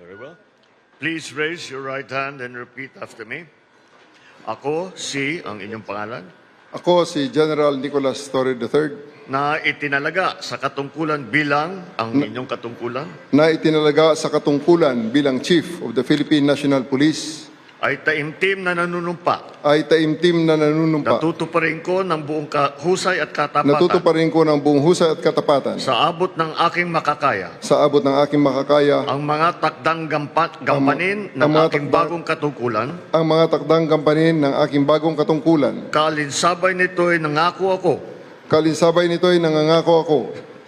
Very well. Please raise your right hand and repeat after me. Ako ang inyong pangalan, Ako si General Torre III na itinalaga sa katungkulan bilang ang inyong katungkulan na itinalaga sa katungkulan bilang Chief of the Philippine National Police ay taimtim na nanunumpa. Natutuparin ko ng buong husay at katapatan Natutuparin ko ng buong husay at katapatan sa abot ng aking makakaya sa abot ng aking makakaya ang mga takdang gampanin ng aking bagong katungkulan. ang mga takdang gampanin ng aking bagong katungkulan. Kalinsabay nito'y nangako ako Kalinsabay nito'y nangangako ako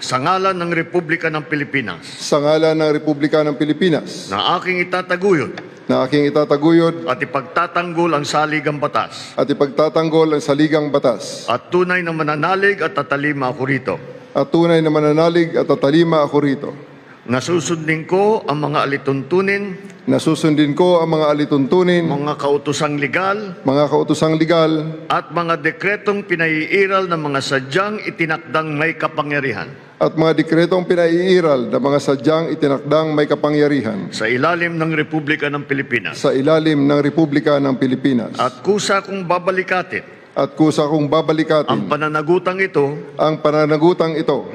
sa ngalan ng Republika ng Pilipinas sa ngalan ng Republika ng Pilipinas na aking itataguyod at ipagtatanggol ang saligang batas ang saligang batas at tunay na mananalig at tatalima ako rito. Nasusundin ko ang mga alituntunin, mga kautosang legal, at mga dekretong pinaiiral ng mga sadyang itinakdang may kapangyarihan sa ilalim ng Republika ng Pilipinas. At kusa kong babalikatin ang pananagutang ito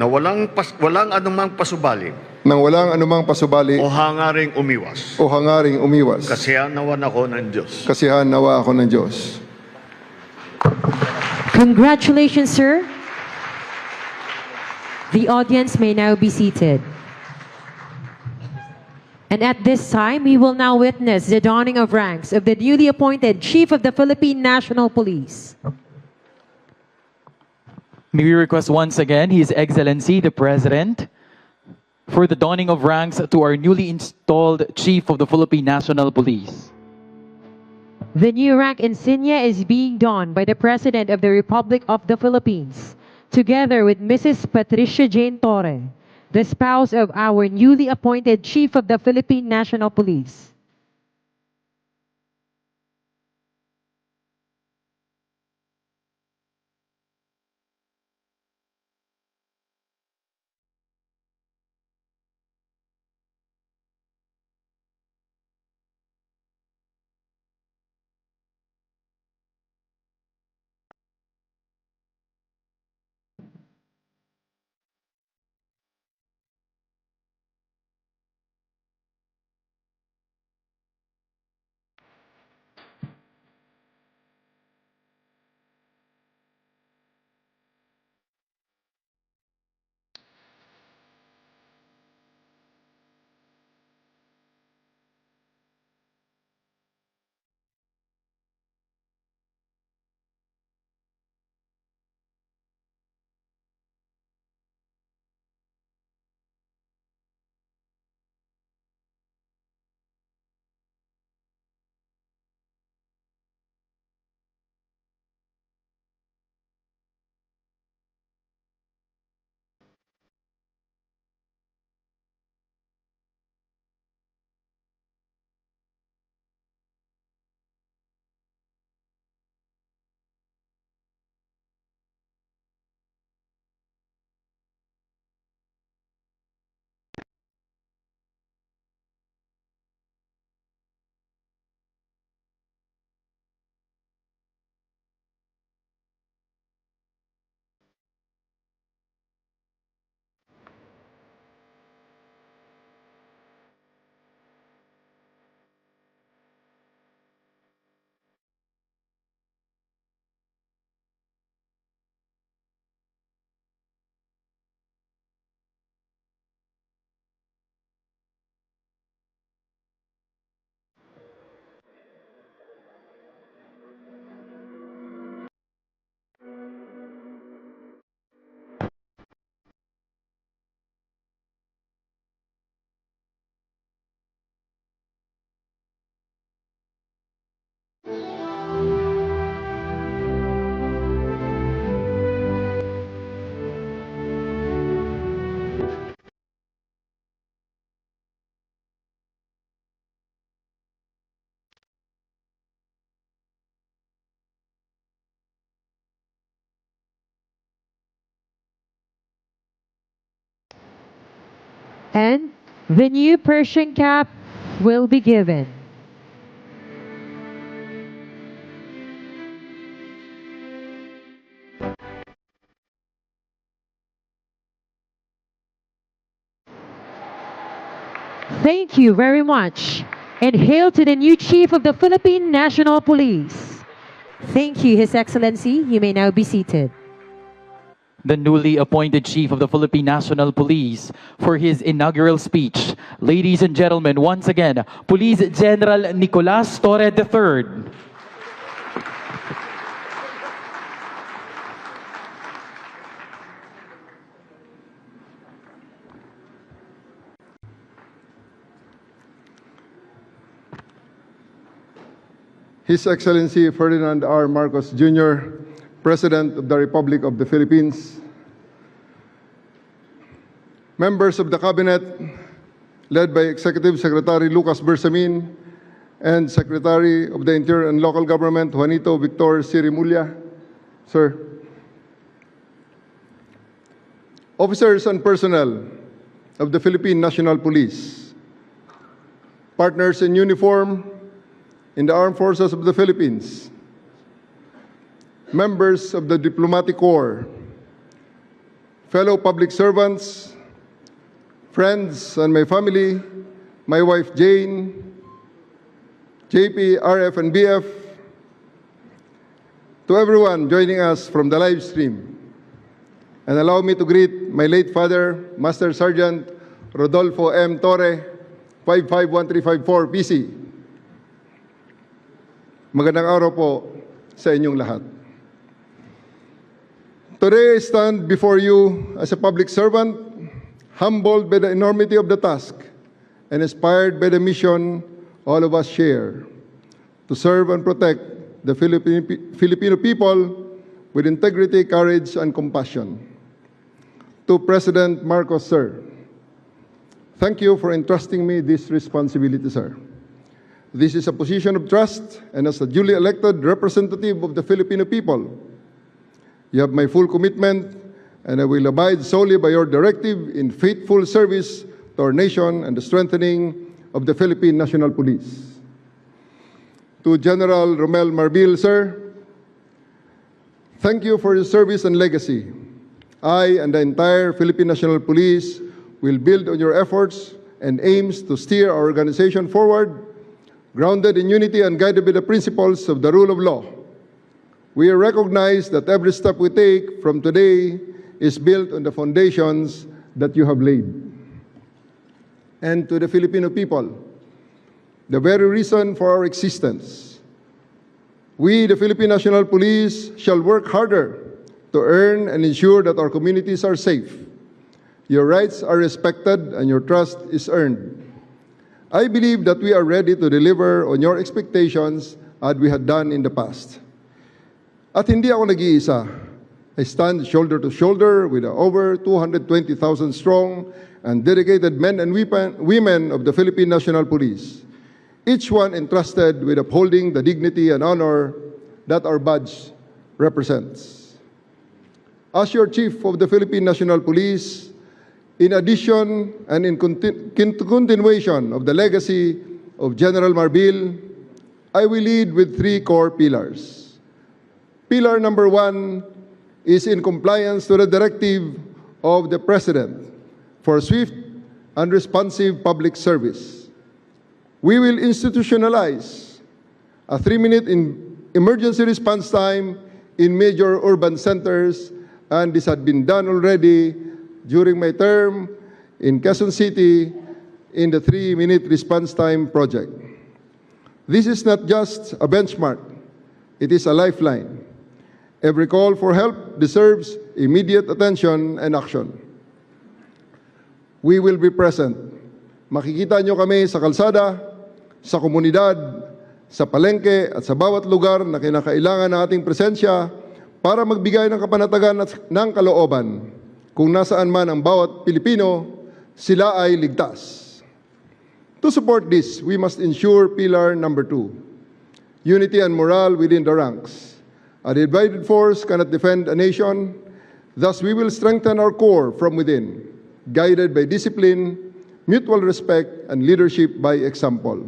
na walang anumang pasubali o hangaring umiwas. Kasihan nawa ako ng Diyos. Congratulations, sir. The audience may now be seated. And at this time, we will now witness the donning of ranks of the newly appointed Chief of the Philippine National Police. May we request once again His Excellency the President for the donning of ranks to our newly installed Chief of the Philippine National Police. The new rank insignia is being donned by the President of the Republic of the Philippines, together with Mrs. Patricia Gen.Torre, the spouse of our newly appointed Chief of the Philippine National Police. And the new Persian cap will be given. Thank you very much. And hail to the new Chief of the Philippine National Police. Thank you, His Excellency. You may now be seated. The newly appointed Chief of the Philippine National Police for his inaugural speech. Ladies and gentlemen, once again, Police General Nicolas Torre III. His Excellency Ferdinand R. Marcos Jr., President of the Republic of the Philippines, members of the Cabinet, led by Executive Secretary Lucas Bersamin and Secretary of the Interior and Local Government, Juanito Victor Sirimulla, sir, officers and personnel of the Philippine National Police, partners in uniform in the Armed Forces of the Philippines, members of the Diplomatic Corps, fellow public servants, friends and my family, my wife Jane, JP, RF, and BF, to everyone joining us from the live stream. And allow me to greet my late father, Master Sergeant Rodolfo M. Torre, 551354 PC. Magandang araw po sa inyong lahat. Today I stand before you as a public servant, humbled by the enormity of the task and inspired by the mission all of us share, to serve and protect the Filipino people with integrity, courage, and compassion. To President Marcos, sir, thank you for entrusting me this responsibility, sir. This is a position of trust, and as a duly elected representative of the Filipino people, you have my full commitment, and I will abide solely by your directive in faithful service to our nation and the strengthening of the Philippine National Police. To General Romel Marbil, sir, thank you for your service and legacy. I and the entire Philippine National Police will build on your efforts and aims to steer our organization forward, grounded in unity and guided by the principles of the rule of law. We recognize that every step we take from today is built on the foundations that you have laid. And to the Filipino people, the very reason for our existence, we, the Philippine National Police, shall work harder to earn and ensure that our communities are safe, your rights are respected, and your trust is earned. I believe that we are ready to deliver on your expectations as we had done in the past. At hindi ako nag-iisa. I stand shoulder to shoulder with the over 220,000 strong and dedicated men and women of the Philippine National Police, each one entrusted with upholding the dignity and honor that our badge represents. As your Chief of the Philippine National Police, in addition and in continuation of the legacy of General Marbil, I will lead with three core pillars. Pillar number one is in compliance to the directive of the President for swift and responsive public service. We will institutionalize a 3-minute emergency response time in major urban centers, and this had been done already during my term in Quezon City in the 3-minute response time project. This is not just a benchmark, it is a lifeline. Every call for help deserves immediate attention and action. We will be present. Makikita nyo kami sa kalsada, sa komunidad, sa palengke at sa bawat lugar na kinakailangan ng ating presensya para magbigay ng kapanatagan at ng kalooban. Kung nasaan man ang bawat Pilipino, sila ay ligtas. To support this, we must ensure pillar number 2, unity and morale within the ranks. A divided force cannot defend a nation, thus we will strengthen our core from within, guided by discipline, mutual respect, and leadership by example.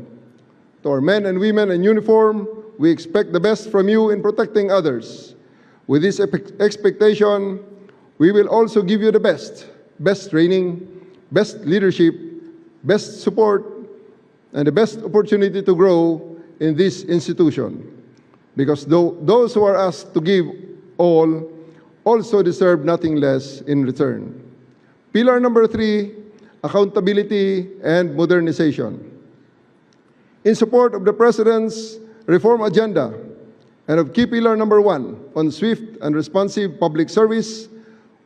To our men and women in uniform, we expect the best from you in protecting others. With this expectation, we will also give you the best training, best leadership, best support, and the best opportunity to grow in this institution. Because those who are asked to give all also deserve nothing less in return. Pillar number 3, accountability and modernization. In support of the President's reform agenda and of key pillar number 1 on swift and responsive public service,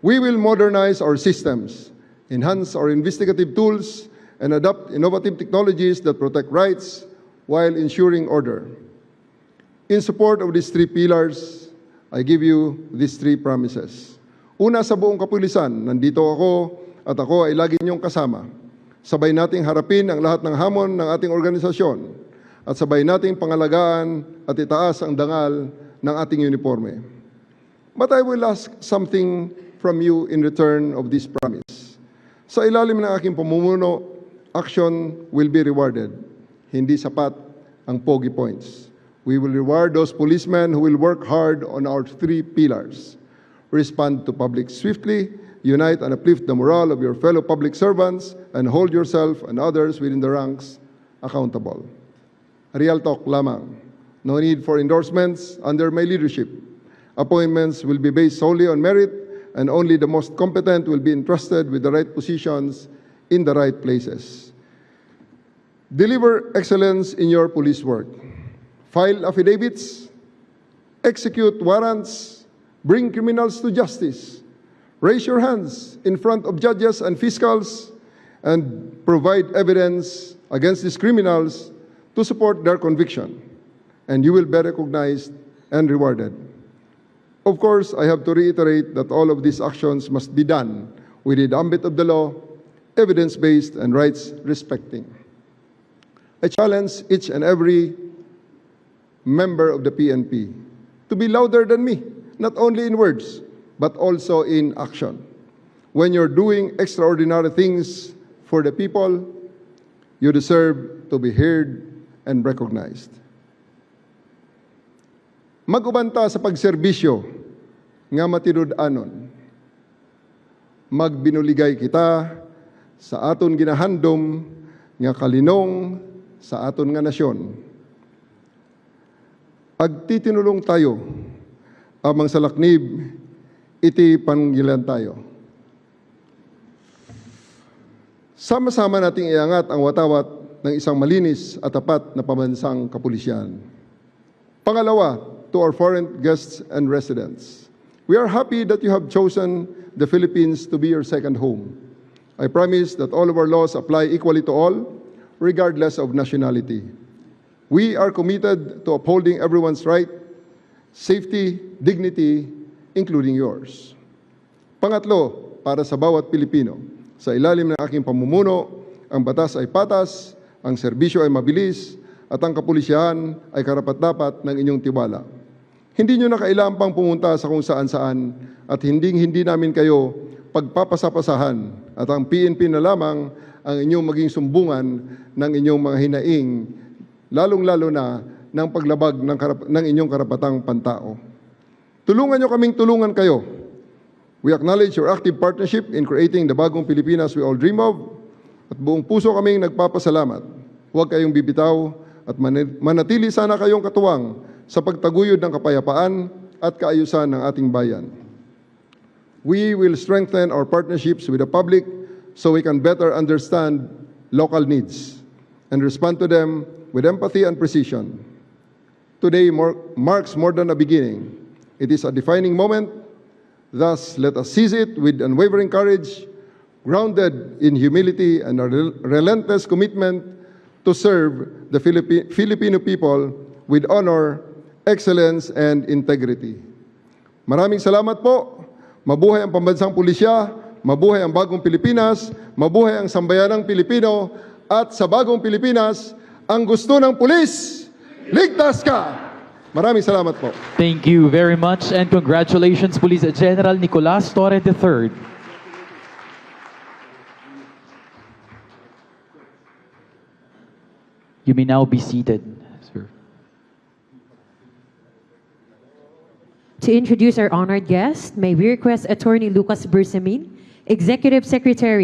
we will modernize our systems, enhance our investigative tools, and adopt innovative technologies that protect rights while ensuring order. In support of these 3 pillars, I give you these 3 promises. Una, sa buong kapulisan, nandito ako at ako ay lagi niyong kasama. Sabay nating harapin ang lahat ng hamon ng ating organisasyon at sabay nating pangalagaan at itaas ang dangal ng ating uniforme. But I will ask something from you in return of this promise. Sa ilalim ng aking pamumuno, action will be rewarded. Hindi sapat ang pogi points. We will reward those policemen who will work hard on our 3 pillars. Respond to public swiftly, unite and uplift the morale of your fellow public servants, and hold yourself and others within the ranks accountable. Real talk lamang. No need for endorsements under my leadership. Appointments will be based solely on merit, and only the most competent will be entrusted with the right positions in the right places. Deliver excellence in your police work. File affidavits, execute warrants, bring criminals to justice, raise your hands in front of judges and fiscals, and provide evidence against these criminals to support their conviction, and you will be recognized and rewarded. Of course, I have to reiterate that all of these actions must be done within the ambit of the law, evidence-based, and rights-respecting. I challenge each and every member of the PNP to be louder than me, not only in words, but also in action. When you're doing extraordinary things for the people, you deserve to be heard and recognized. Mag-ubanta sa pagserbisyo nga matinud-anon. Magbinuligay kita sa aton ginahandom nga kalinong sa aton nga nasyon. Agtitinulong tayo amang sa laknib iti panggilan tayo. Sama-sama nating iangat ang watawat ng isang malinis at tapat na pambansang kapulisyan. Pangalawa, to our foreign guests and residents, we are happy that you have chosen the Philippines to be your second home. I promise that all of our laws apply equally to all, regardless of nationality. We are committed to upholding everyone's right, safety, dignity, including yours. Pangatlo, para sa bawat Pilipino, sa ilalim ng aking pamumuno, ang batas ay patas, ang serbisyo ay mabilis, at ang kapulisyahan ay karapat-dapat ng inyong tiwala. Hindi nyo na kailangan pang pumunta sa kung saan-saan at hindi namin kayo pagpapasapasahan at ang PNP na lamang ang inyong maging sumbungan ng inyong mga hinaing, lalong-lalo na ng paglabag ng inyong karapatang pantao. Tulungan nyo kaming tulungan kayo. We acknowledge your active partnership in creating the bagong Pilipinas we all dream of, at buong puso kaming nagpapasalamat. Huwag kayong bibitaw at manatili sana kayong katuwang sa pagtaguyod ng kapayapaan at kaayusan ng ating bayan. We will strengthen our partnerships with the public so we can better understand local needs and respond to them with empathy and precision. Today marks more than a beginning. It is a defining moment. Thus, let us seize it with unwavering courage, grounded in humility and a relentless commitment to serve the Filipino people with honor, excellence, and integrity. Maraming salamat po. Mabuhay ang pambansang pulisya, mabuhay ang bagong Pilipinas, mabuhay ang sambayanang Pilipino, at sa bagong Pilipinas, ang gusto ng pulis, ligtas ka! Maraming salamat po. Thank you very much and congratulations, Police General Nicolas Torre III. You may now be seated, sir. To introduce our honored guest, may we request Attorney Lucas Bersamin, Executive Secretary